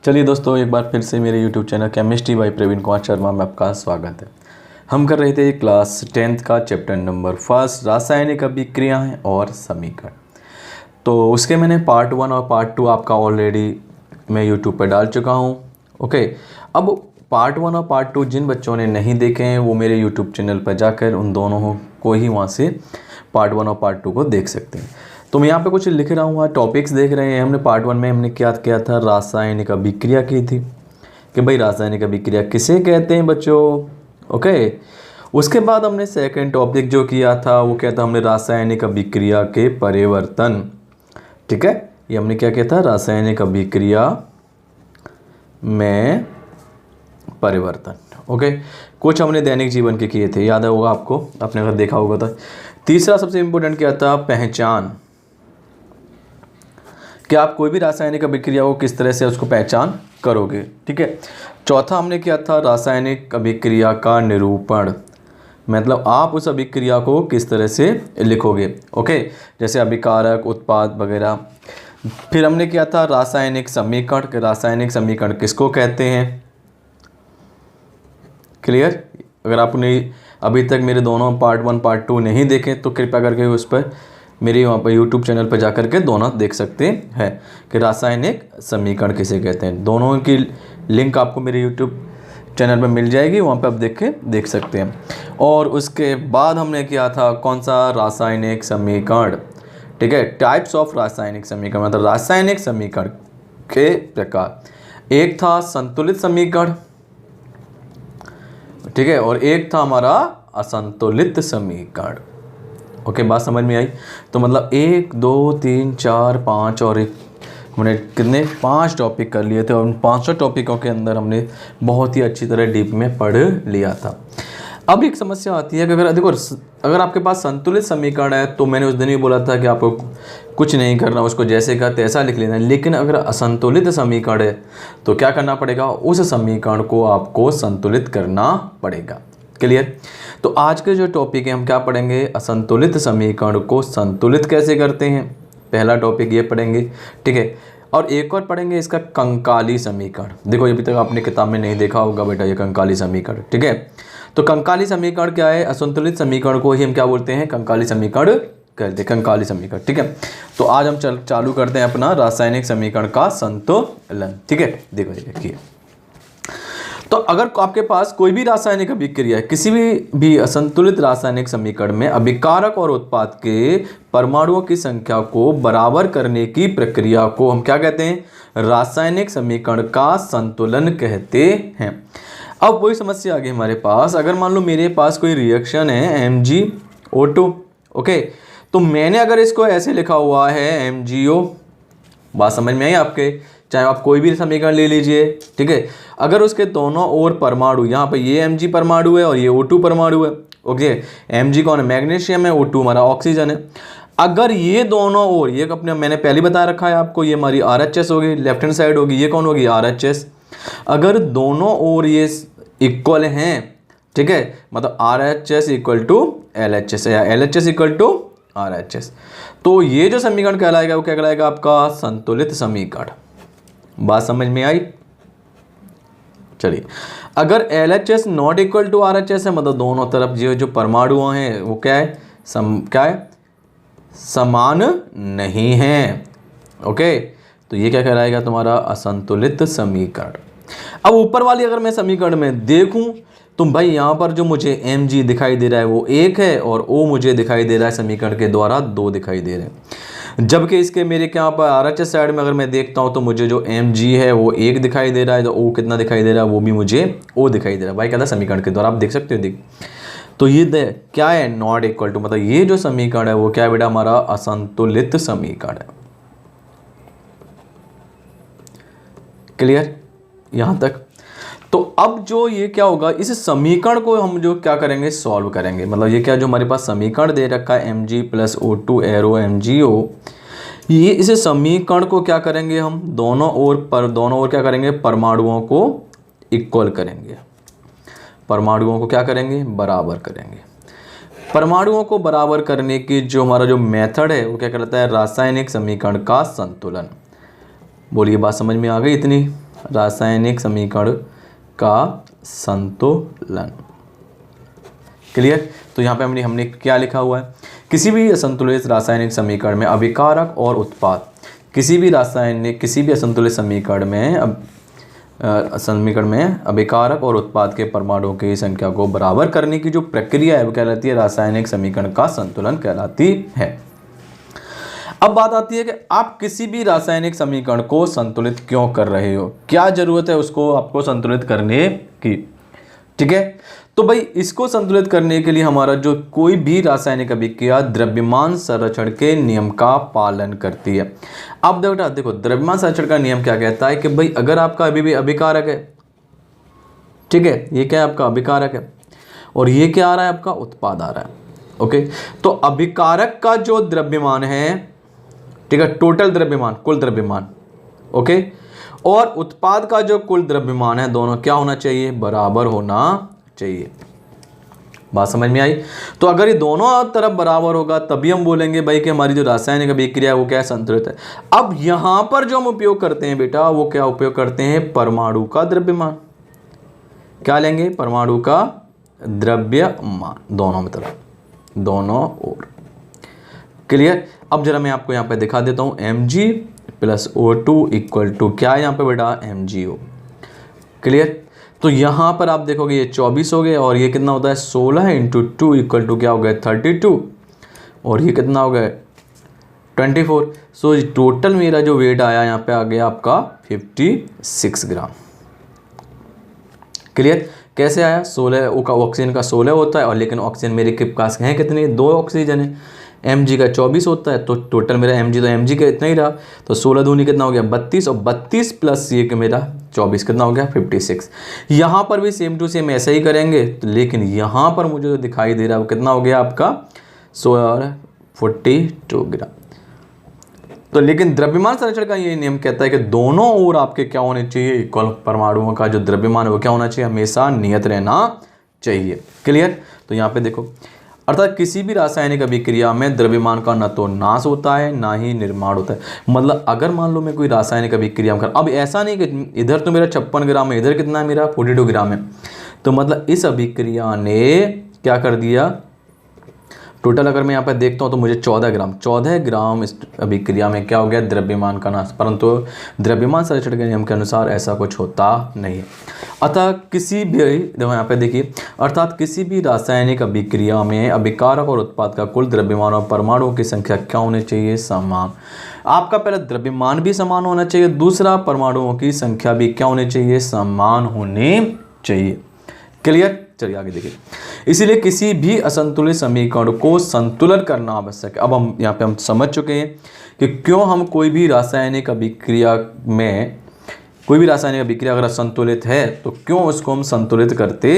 चलिए दोस्तों, एक बार फिर से मेरे YouTube channel chemistry by Praveen Kumar Sharma में आपका स्वागत है। हम कर रहे थे क्लास 10th का चैप्टर नंबर 1 रासायनिक अभिक्रियाएं और समीकरण। तो उसके मैंने पार्ट 1 और पार्ट 2 आपका ऑलरेडी मैं YouTube पर डाल चुका हूं। ओके, अब पार्ट 1 और पार्ट 2 जिन बच्चों ने नहीं देखे हैं वो मेरे YouTube चैनल पर जाकर उन दोनों को ही वहाँ से पार्ट 1 और पार्ट 2 को देख सकते हैं। तो मैं यहाँ पे कुछ लिख रहा हूँ, टॉपिक्स देख रहे हैं। हमने पार्ट 1 में हमने क्या किया था, रासायनिक अभिक्रिया की थी कि भाई रासायनिक अभिक्रिया किसे कहते हैं बच्चों। ओके, उसके बाद हमने सेकंड टॉपिक जो किया था वो क्या था, हमने रासायनिक अभिक्रिया के परिवर्तन। ठीक है, ये हमने क्या किया था, रासायनिक अभिक्रिया में परिवर्तन। ओके, कुछ हमने दैनिक जीवन के किए थे, याद होगा आपको, आपने अगर देखा होगा तो। तीसरा सबसे इम्पोर्टेंट क्या था, पहचान, कि आप कोई भी रासायनिक अभिक्रिया को किस तरह से उसको पहचान करोगे। ठीक है, चौथा हमने किया था रासायनिक अभिक्रिया का निरूपण, मतलब आप उस अभिक्रिया को किस तरह से लिखोगे। ओके, जैसे अभिकारक, उत्पाद वगैरह। फिर हमने किया था रासायनिक समीकरण, कि रासायनिक समीकरण किसको कहते हैं। क्लियर? अगर आपने अभी तक मेरे दोनों पार्ट 1 पार्ट 2 नहीं देखे तो कृपया करके उस पर मेरे वहाँ पर यूट्यूब चैनल पर जा करके दोनों देख सकते हैं कि रासायनिक समीकरण किसे कहते हैं। दोनों की लिंक आपको मेरे यूट्यूब चैनल पर मिल जाएगी, वहाँ पर आप देख सकते हैं। और उसके बाद हमने किया था कौन सा, रासायनिक समीकरण। ठीक है, टाइप्स ऑफ रासायनिक समीकरण, मतलब रासायनिक समीकरण के प्रकार। एक था संतुलित समीकरण, ठीक है, और एक था हमारा असंतुलित समीकरण। ओके, बात समझ में आई? तो मतलब 1 2 3 4 5 और हमने कितने 5 टॉपिक कर लिए थे, और उन 500 टॉपिकों के अंदर हमने बहुत ही अच्छी तरह डीप में पढ़ लिया था। अब एक समस्या आती है कि अगर देखो, अगर आपके पास संतुलित समीकरण है तो मैंने उस दिन ही बोला था कि आपको कुछ नहीं करना, उसको जैसे का तैसा लिख लेना है। लेकिन अगर असंतुलित समीकरण है तो क्या करना पड़ेगा, उस समीकरण को आपको संतुलित करना पड़ेगा। क्लियर? तो आज के जो टॉपिक है हम क्या पढ़ेंगे, असंतुलित समीकरण को संतुलित कैसे करते हैं, पहला टॉपिक ये पढ़ेंगे। ठीक है, और एक और पढ़ेंगे इसका कंकाली समीकरण। देखो, अभी तक आपने किताब में नहीं देखा होगा बेटा ये कंकाली समीकरण। ठीक है, तो कंकाली समीकरण क्या है, असंतुलित समीकरण को ही हम क्या बोलते हैं, कंकाली समीकरण कहते हैं, कंकाली समीकरण। ठीक है, तो आज हम चालू करते हैं अपना रासायनिक समीकरण का संतुलन। ठीक है, देखो देखिए, तो अगर आपके पास कोई भी रासायनिक अभिक्रिया है, किसी भी असंतुलित रासायनिक समीकरण में अभिकारक और उत्पाद के परमाणुओं की संख्या को बराबर करने की प्रक्रिया को हम क्या कहते हैं, रासायनिक समीकरण का संतुलन कहते हैं। अब वही समस्या आ गई हमारे पास, अगर मान लो मेरे पास कोई रिएक्शन है MgO2। ओके, तो मैंने अगर इसको ऐसे लिखा हुआ है MgO, बात समझ में आई आपके, चाहे आप कोई भी समीकरण ले लीजिए। ठीक है, अगर उसके दोनों ओर परमाणु, यहाँ पे ये Mg परमाणु है और ये O2 परमाणु है। ओके, Mg कौन है, मैग्नीशियम है, O2 हमारा ऑक्सीजन है। अगर ये दोनों ओर, ये अपने मैंने पहले बता रखा है आपको, ये हमारी RHS होगी, लेफ्ट हैंड साइड होगी, ये कौन होगी, RHS। अगर दोनों ओर ये इक्वल हैं, ठीक है, मतलब RHS इक्वल टू LHS या LHS इक्वल टू RHS, तो ये जो समीकरण कहलाएगा वो क्या कहलाएगा, आपका संतुलित समीकरण। बात समझ में आई? चलिए, अगर LHS not equal to RHS है, मतलब दोनों तरफ जो परमाणु हैं वो क्या है, क्या है, समान नहीं है। ओके, तो ये क्या कहलाएगा, तुम्हारा असंतुलित समीकरण। अब ऊपर वाली अगर मैं समीकरण में देखूं तो भाई यहाँ पर जो मुझे Mg दिखाई दे रहा है वो 1 है, और O मुझे दिखाई दे रहा है समीकरण के द्वारा 2 दिखाई दे रहे हैं। जबकि इसके मेरे क्या पर RHS साइड में अगर मैं देखता हूँ तो मुझे जो Mg है वो 1 दिखाई दे रहा है, तो O कितना दिखाई दे रहा है, वो भी मुझे O दिखाई दे रहा है। भाई क्या था, समीकरण के द्वारा आप देख सकते हो। तो ये क्या है, नॉट इक्वल टू, मतलब ये जो समीकरण है वो क्या है बेटा, हमारा असंतुलित समीकरण है। क्लियर यहाँ तक? तो अब जो ये क्या होगा, इस समीकरण को हम जो क्या करेंगे, सॉल्व करेंगे। मतलब ये क्या, जो हमारे पास समीकरण दे रखा है Mg + O2 एरो MgO, ये इस समीकरण को क्या करेंगे हम, दोनों ओर क्या करेंगे, परमाणुओं को इक्वल करेंगे, परमाणुओं को क्या करेंगे, बराबर करेंगे। परमाणुओं को बराबर करने की जो हमारा जो मेथड है वो क्या कहलाता है, रासायनिक समीकरण का संतुलन। बोलिए, बात समझ में आ गई इतनी? रासायनिक समीकरण का संतुलन। क्लियर। तो यहाँ पे हमने क्या लिखा हुआ है, किसी भी असंतुलित रासायनिक समीकरण में अभिकारक और उत्पाद, किसी भी असंतुलित समीकरण में अभिकारक और उत्पाद के परमाणुओं की संख्या को बराबर करने की जो प्रक्रिया है वो कहलाती है रासायनिक समीकरण का संतुलन कहलाती है। अब बात आती है कि आप किसी भी रासायनिक समीकरण को संतुलित क्यों कर रहे हो, क्या जरूरत है उसको आपको संतुलित करने की। ठीक है, तो भाई इसको संतुलित करने के लिए हमारा जो कोई भी रासायनिक अभिक्रिया द्रव्यमान संरक्षण के नियम का पालन करती है। अब देखो द्रव्यमान संरक्षण का नियम क्या कहता है कि भाई अगर आपका अभी भी अभिकारक है, ठीक है, ये क्या है आपका अभिकारक है और ये क्या आ रहा है आपका उत्पाद आ रहा है। ओके, तो अभिकारक का जो द्रव्यमान है, ठीक है, टोटल द्रव्यमान, कुल द्रव्यमान, ओके, और उत्पाद का जो कुल द्रव्यमान है दोनों क्या होना चाहिए, बराबर होना चाहिए। बात समझ में आई। तो अगर ये दोनों तरफ बराबर होगा तभी हम बोलेंगे भाई कि हमारी जो रासायनिक अभिक्रिया है वो क्या है, संतुलित है। अब यहां पर जो हम उपयोग करते हैं बेटा वो क्या उपयोग करते हैं, परमाणु का द्रव्यमान। क्या लेंगे, परमाणु का द्रव्यमान, दोनों में तरफ, दोनों ओर। क्लियर। अब जरा मैं आपको यहाँ पे दिखा देता हूँ, Mg + O2 इक्वल टू क्या है यहाँ पे बेटा, MgO। क्लियर। तो यहाँ पर आप देखोगे ये 24 हो गए और ये कितना होता है 16 × 2 इक्वल टू क्या हो गया 32 और ये कितना हो गया 24। सो टोटल मेरा जो वेट आया यहाँ पे आ गया आपका 56 ग्राम। क्लियर। कैसे आया, 16 का ऑक्सीजन का 16 होता है और लेकिन ऑक्सीजन मेरे के पास हैं कितने, 2 ऑक्सीजन है। Mg का 24 होता है तो टोटल मेरा Mg तो Mg का इतना ही रहा, तो 16 दूनी कितना हो गया 32 और 32 प्लस ये कि मेरा 24 कितना हो गया 56। यहाँ पर भी सेम टू सेम ऐसा ही करेंगे, तो लेकिन यहाँ पर मुझे जो दिखाई दे रहा है वो कितना हो गया आपका 42 ग्राम। तो लेकिन द्रव्यमान संरक्षण का ये नियम कहता है कि दोनों ओर आपके क्या होने चाहिए, इक्वल। परमाणुओं का जो द्रव्यमान है वो क्या होना चाहिए, हमेशा नियत रहना चाहिए। क्लियर। तो यहाँ पे देखो, अर्थात किसी भी रासायनिक अभिक्रिया में द्रव्यमान का न तो नाश होता है ना ही निर्माण होता है। मतलब अगर मान लो मैं कोई रासायनिक अभिक्रिया कर, अब ऐसा नहीं कि इधर तो मेरा 56 ग्राम है, इधर कितना है मेरा 42 ग्राम है, तो मतलब इस अभिक्रिया ने क्या कर दिया, टोटल अगर मैं यहाँ पर देखता हूँ तो मुझे 14 ग्राम इस अभिक्रिया में क्या हो गया, द्रव्यमान का नाश। परंतु द्रव्यमान संरक्षण के नियम के अनुसार ऐसा कुछ होता नहीं है। अतः किसी भी, देखो यहाँ पे देखिए, अर्थात किसी भी रासायनिक अभिक्रिया में अभिकारक और उत्पाद का कुल द्रव्यमान और परमाणुओं की संख्या क्या होनी चाहिए, समान। आपका पहले द्रव्यमान भी समान होना चाहिए, दूसरा परमाणुओं की संख्या भी क्या होनी चाहिए, समान होनी चाहिए। क्लियर। चलिए आगे देखिए, इसीलिए किसी भी असंतुलित समीकरण को संतुलन करना आवश्यक है। अब हम यहाँ पे समझ चुके हैं कि क्यों हम कोई भी रासायनिक अभिक्रिया अगर असंतुलित है तो क्यों उसको हम संतुलित करते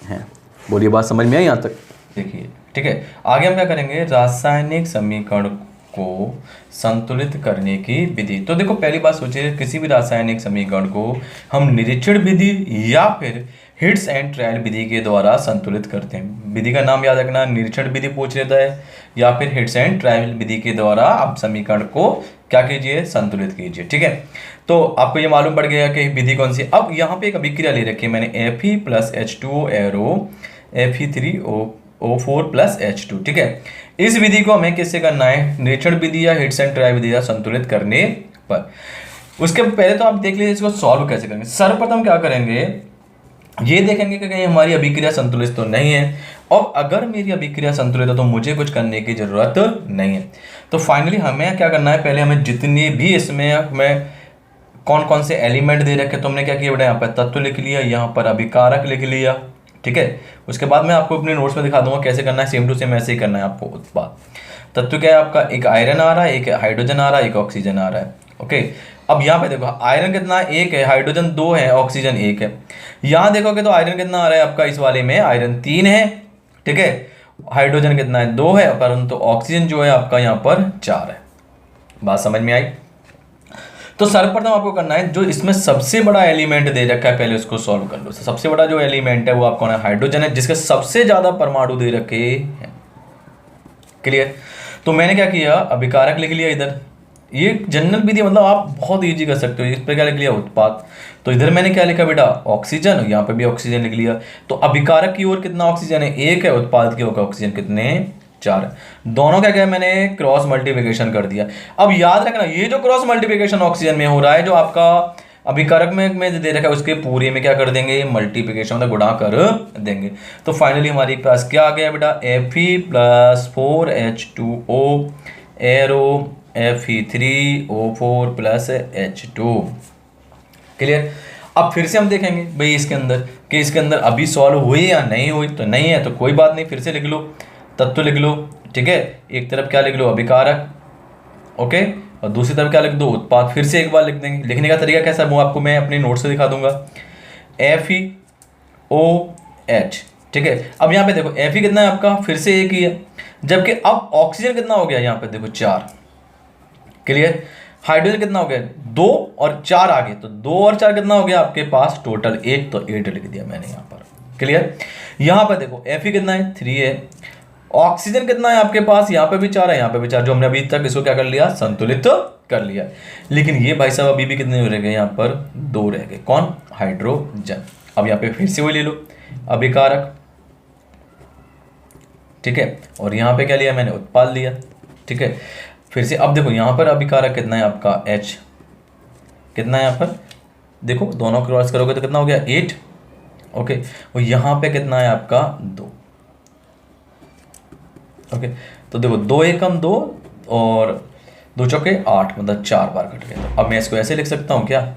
हैं। बोलिए, बात समझ में आई यहाँ तक। देखिए, ठीक है, आगे हम क्या करेंगे, रासायनिक समीकरण को संतुलित करने की विधि। तो देखो पहली बात सोचिए, किसी भी रासायनिक समीकरण को हम निरीक्षण विधि या फिर हिट्स एंड ट्रायल विधि के द्वारा संतुलित करते हैं। विधि का नाम याद रखना, निरीक्षण विधि पूछ लेता है या फिर हिट्स एंड ट्रायल विधि के द्वारा आप समीकरण को क्या कीजिए, संतुलित कीजिए। ठीक है, तो आपको ये मालूम पड़ गया कि विधि कौन सी। अब यहाँ पे एक अभिक्रिया ले रखी है मैंने, Fe + H2O arrow Fe3O4 + H2। ठीक है, इस विधि को हमें किससे करना है, निरीक्षण विधि या हिट्स एंड ट्रायल विधि या संतुलित करने पर। उसके पहले तो आप देख लीजिए इसको सॉल्व कैसे करेंगे। सर्वप्रथम क्या करेंगे, ये देखेंगे कि कहीं हमारी अभिक्रिया संतुलित तो नहीं है, और अगर मेरी अभिक्रिया संतुलित है तो मुझे कुछ करने की जरूरत नहीं है। तो फाइनली हमें क्या करना है, पहले हमें जितनी भी इसमें हमें कौन कौन से एलिमेंट दे रखे, तो हमने क्या किया बेटा, यहाँ पर तत्व लिख लिया, यहाँ पर अभिकारक लिख लिया। ठीक है, उसके बाद मैं आपको अपने नोट्स में दिखा दूंगा कैसे करना है, सेम टू सेम ऐसे ही करना है आपको। उत्पाद तत्व क्या है आपका, एक आयरन आ रहा है, एक हाइड्रोजन आ रहा है, एक ऑक्सीजन आ रहा है। ओके, अब यहाँ पे देखो आयरन कितना है, 1 है, हाइड्रोजन 2 है, ऑक्सीजन 1 है। यहाँ देखोगे तो आयरन कितना आ रहा है आपका, इस वाले में आयरन 3 है। ठीक है, हाइड्रोजन कितना है 2 है, परंतु ऑक्सीजन जो है आपका यहाँ पर 4 है। बात समझ में आई। तो सर्वप्रथम आपको करना है, जो इसमें सबसे बड़ा एलिमेंट दे रखा है पहले उसको सॉल्व कर लो। सबसे बड़ा जो एलिमेंट है वो आपको हाइड्रोजन है, जिसके सबसे ज्यादा परमाणु दे रखे हैं। क्लियर। तो मैंने क्या किया, अभिकारक लिख लिया इधर, ये जनरल विधि, मतलब आप बहुत इजी कर सकते हो। इस पर क्या लिख लिया, उत्पाद। तो इधर मैंने क्या लिखा बेटा, ऑक्सीजन, यहाँ पे भी ऑक्सीजन लिख लिया। तो अभिकारक की ओर कितना ऑक्सीजन है, 1 है, उत्पाद की ओर ऑक्सीजन कितने, 4 है। दोनों क्या क्या मैंने क्रॉस मल्टीप्लिकेशन कर दिया। अब याद रखना, ये जो क्रॉस मल्टीप्लिकेशन ऑक्सीजन में हो रहा है, जो आपका अभिकारक में दे रखा है, उसके पूरे में क्या कर देंगे, मल्टीप्लिकेशन मतलब गुणा कर देंगे। तो फाइनली हमारे पास क्या आ गया बेटा, Fe+4H2O एरो Fe3O4+H2। क्लियर। अब फिर से हम देखेंगे भाई इसके अंदर कि इसके अंदर अभी सॉल्व हुई या नहीं हुई। तो नहीं है तो कोई बात नहीं, फिर से लिख लो, तत्व लिख लो, ठीक है। एक तरफ क्या लिख लो, अभिकारक, ओके, और दूसरी तरफ क्या लिख दो, उत्पाद। फिर से एक बार लिख देंगे। लिखने का तरीका कैसा है वो आपको मैं अपने नोट से दिखा दूंगा। FeOH, ठीक है। अब यहाँ पे देखो Fe कितना है आपका, फिर से एक ही है, जबकि अब ऑक्सीजन कितना हो गया, यहाँ पे देखो 4। क्लियर। हाइड्रोजन कितना हो गया, 2 और 4 आ गए, तो 2 और 4 कितना हो गया आपके पास टोटल 8, तो 8 लिख दिया मैंने यहाँ पर। क्लियर। यहाँ पर देखो Fe कितना है, 3 है। ऑक्सीजन कितना है आपके पास, यहाँ पे भी 4 है, यहाँ पे भी 4, जो हमने अभी तक इसको क्या कर लिया, संतुलित कर लिया। लेकिन ये भाई साहब अभी भी कितने रह गए, यहाँ पर 2 रह गए, कौन, हाइड्रोजन। अब यहाँ पे फिर से वही ले लो, अभिकारक, ठीक है, और यहाँ पे क्या लिया मैंने, उत्पाद लिया, ठीक है। फिर से अब देखो यहाँ पर अभिकारक कितना है आपका, H कितना है यहाँ पर, देखो दोनों क्रॉस करोगे तो कितना हो गया, 8, ओके। और यहाँ पे कितना है आपका, 2, ओके। तो देखो 2 एकम 2 और 2 चौके 8, मतलब 4 बार कट गया। तो अब मैं इसको ऐसे लिख सकता हूँ क्या,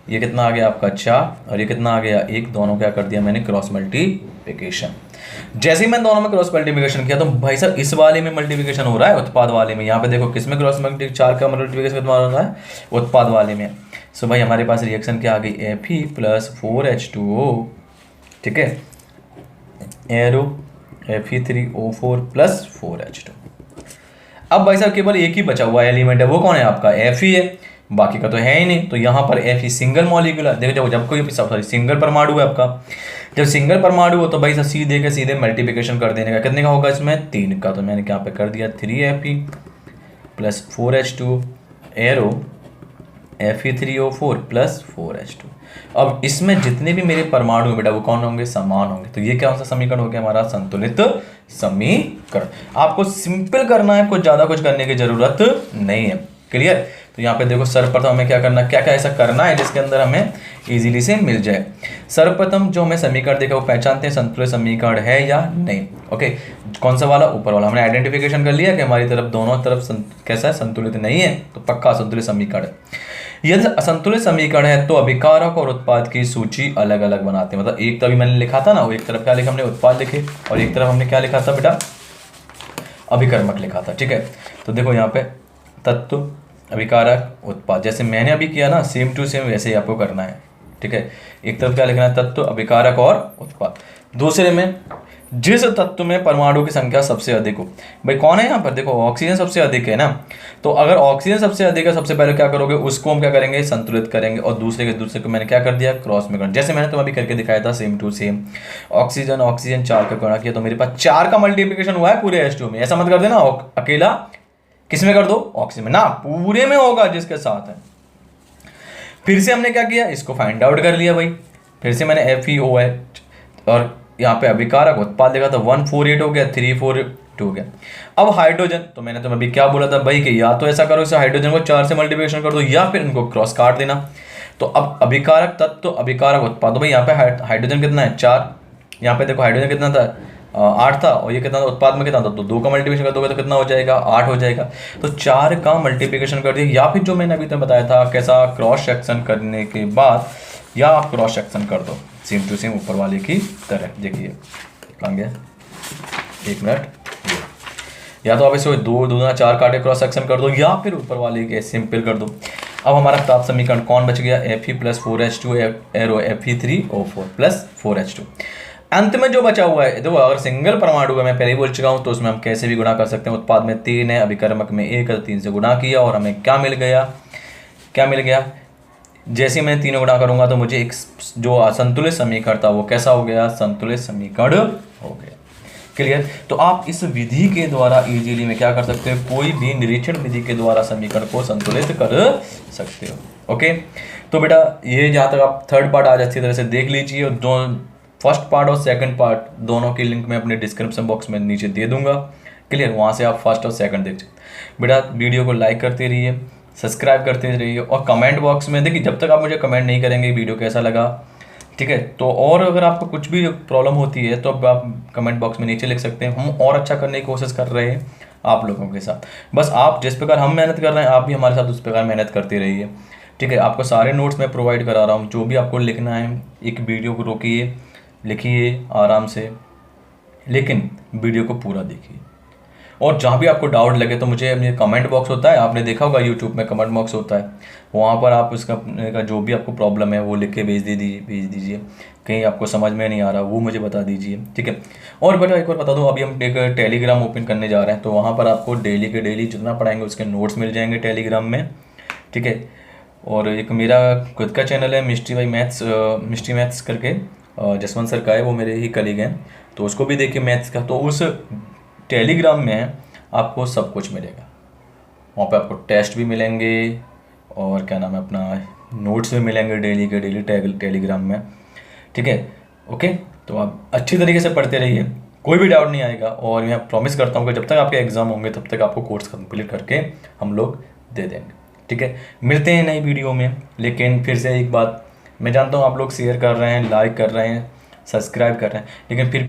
ये कितना आ गया आपका 4 और ये कितना आ गया 1, दोनों क्या कर दिया मैंने, क्रॉस मल्टीप्लिकेशन। जैसे ही मैंने दोनों में क्रॉस मल्टीप्लिकेशन किया तो भाई साहब इस वाले में मल्टीप्लिकेशन हो रहा है, उत्पाद वाले में। यहाँ पे देखो किस में क्रॉस मल्टीप्लिकेशन, 4 का मल्टीप्लिकेशन कितना हो रहा है, उत्पाद वाले में। सो भाई हमारे पास रिएक्शन क्या आ गई, Fe+4H2O, ठीक है, एरो Fe3O4+4H2। अब भाई साहब केवल एक ही बचा हुआ एलिमेंट है, वो कौन है आपका, Fe है, बाकी का तो है ही नहीं। तो यहाँ पर Fe सिंगल मॉलिक्यूल, देखो जब कोई सॉरी सिंगल परमाणु है आपका, जब सिंगल परमाणु हो तो भाई साहब सीधे के सीधे मल्टीप्लिकेशन कर देने का, कितने का होगा इसमें, 3 का। तो मैंने यहाँ पे कर दिया 3Fe+4H2 एरो Fe3O4+4H2। अब इसमें जितने भी मेरे परमाणु बेटा वो कौन होंगे, समान होंगे। तो ये क्या सा समीकरण हो गया हमारा, संतुलित समीकरण। आपको सिंपल करना है, कुछ ज्यादा कुछ करने की जरूरत नहीं है। क्लियर। तो यहाँ पे देखो सर्वप्रथम हमें क्या करना, क्या क्या ऐसा करना है जिसके अंदर हमें इजीली से मिल जाए। सर्वप्रथम जो हमें समीकरण देखा वो पहचानते हैं संतुलित समीकरण है या नहीं। ओके, कौन सा वाला, ऊपर वाला। हमने आइडेंटिफिकेशन कर लिया कि हमारी तरफ दोनों तरफ कैसा है, संतुलित नहीं है, तो पक्का असंतुलित समीकरण है। यदि असंतुलित समीकरण है तो अभिकारक और उत्पाद की सूची अलग अलग बनाते हैं। मतलब एक तरफ मैंने लिखा था ना, वो एक तरफ क्या लिखा हमने, उत्पाद लिखे, और एक तरफ हमने क्या लिखा था बेटा, अभिकर्मक लिखा था। ठीक है, तो देखो यहाँ पे तत्व, अभिकारक, उत्पाद, जैसे मैंने अभी किया ना, सेम टू सेम वैसे ही आपको करना है। ठीक है, एक तरफ क्या लिखना है, तत्व, अभिकारक और उत्पाद। दूसरे में जिस तत्व में परमाणु की संख्या सबसे अधिक हो, भाई कौन है यहाँ पर, देखो ऑक्सीजन सबसे अधिक है ना, तो अगर ऑक्सीजन सबसे अधिक है, सबसे पहले क्या करोगे, उसको हम क्या करेंगे, संतुलित करेंगे, और दूसरे को मैंने क्या कर दिया, क्रॉस में कर, जैसे मैंने तुम्हें अभी करके दिखाया था, सेम टू सेम। ऑक्सीजन 4 का गुणा किया तो मेरे पास 4 का मल्टीप्लिकेशन हुआ है पूरे H2 में। ऐसा मत कर देना अकेला किस में कर दो, ऑक्सीजन में ना, पूरे में होगा जिसके साथ है। फिर से हमने क्या किया, इसको फाइंड आउट कर लिया भाई। फिर से मैंने FeOH और यहाँ पे अभिकारक उत्पाद लिखा था, 148 हो गया, 342 हो गया। अब हाइड्रोजन, तो मैंने तुम्हें अभी क्या बोला था भाई कि या तो ऐसा करो, इसे हाइड्रोजन को 4 से मल्टीप्लिकेशन कर दो, या फिर इनको क्रॉस काट देना। तो अब अभिकारक तत्व, अभिकारक उत्पाद, तो भाई यहाँ पे हाइड्रोजन कितना है, 4, यहाँ पे देखो हाइड्रोजन कितना था, 8 था, और ये कितना था, उत्पाद में कितना था, तो 2 का मल्टीप्लिकेशन कर दोगे तो कितना हो जाएगा, 8 हो जाएगा। तो 4 का मल्टीप्लिकेशन कर दिया, या फिर जो मैंने अभी तुम्हें बताया था कैसा, क्रॉस सेक्शन करने के बाद, या आप क्रॉस सेक्शन कर दो सेम टू सेम ऊपर वाले की तरह। देखिए कहाँ गया, 1 मिनट, या तो आप इसको 2 दूना 4 काटे क्रॉस सेक्शन कर दो, या फिर ऊपर वाले के सिंपल कर दो। अब हमारा प्राप्त समीकरण कौन बच गया, Fe+4H2 एरो Fe3O4+4H2। अंत में जो बचा हुआ है, देखो अगर सिंगल परमाणु है, मैं पहले ही बोल चुका हूँ, तो उसमें हम कैसे भी गुणा कर सकते हैं। उत्पाद में 3 है, अभिकर्मक में 1 है, 3 से गुणा किया और हमें क्या मिल गया, क्या मिल गया, जैसे मैं 3 गुणा करूंगा तो मुझे एक जो असंतुलित समीकरण था वो कैसा हो गया, संतुलित समीकरण हो गया। क्लियर। तो आप इस विधि के द्वारा इजीली में क्या कर सकते हो, कोई भी निरीक्षण विधि के द्वारा समीकरण को संतुलित कर सकते हो। ओके, तो बेटा ये जहाँ तक आप थर्ड पार्ट आज अच्छी तरह से देख लीजिए, और दो फर्स्ट पार्ट और सेकंड पार्ट दोनों की लिंक मैं अपने डिस्क्रिप्शन बॉक्स में नीचे दे दूंगा। क्लियर, वहाँ से आप फर्स्ट और सेकंड देख सकते। बेटा वीडियो को लाइक करते रहिए, सब्सक्राइब करते रहिए, और कमेंट बॉक्स में देखिए जब तक आप मुझे कमेंट नहीं करेंगे वीडियो कैसा लगा, ठीक है, तो और अगर आपको कुछ भी प्रॉब्लम होती है तो आप कमेंट बॉक्स में नीचे लिख सकते हैं। हम और अच्छा करने की कोशिश कर रहे हैं आप लोगों के साथ। बस आप जिस प्रकार हम मेहनत कर रहे हैं आप भी हमारे साथ उस प्रकार मेहनत करते रहिए, ठीक है। आपको सारे नोट्स मैं प्रोवाइड करा रहा हूँ, जो भी आपको लिखना है एक वीडियो को रोकिए, लिखिए आराम से, लेकिन वीडियो को पूरा देखिए। और जहाँ भी आपको डाउट लगे तो मुझे कमेंट बॉक्स होता है, आपने देखा होगा यूट्यूब में कमेंट बॉक्स होता है, वहाँ पर आप उसका का जो भी आपको प्रॉब्लम है वो लिख के भेज दीजिए। कहीं आपको समझ में नहीं आ रहा वो मुझे बता दीजिए, ठीक है। और बेटा एक और बता दूँ, अभी हम एक टेलीग्राम ओपन करने जा रहे हैं, तो वहाँ पर आपको डेली के डेली जितना पढ़ाएंगे उसके नोट्स मिल जाएंगे टेलीग्राम में, ठीक है। और एक मेरा खुद का चैनल है मिस्ट्री मैथ्स करके, जसवंत सर का है, वो मेरे ही कलीग हैं, तो उसको भी देखिए मैथ्स का। तो उस टेलीग्राम में आपको सब कुछ मिलेगा, वहाँ पे आपको टेस्ट भी मिलेंगे और क्या नाम है अपना नोट्स भी मिलेंगे डेली के डेली टेलीग्राम में, ठीक है। ओके, तो आप अच्छी तरीके से पढ़ते रहिए, कोई भी डाउट नहीं आएगा। और मैं प्रॉमिस करता हूँ कि जब तक आपके एग्ज़ाम होंगे तब तक आपको कोर्स कंप्लीट करके हम लोग दे देंगे, ठीक है। मिलते हैं नई वीडियो में, लेकिन फिर से एक बात, मैं जानता हूँ आप लोग शेयर कर रहे हैं, लाइक कर रहे हैं, सब्सक्राइब कर रहे हैं, लेकिन फिर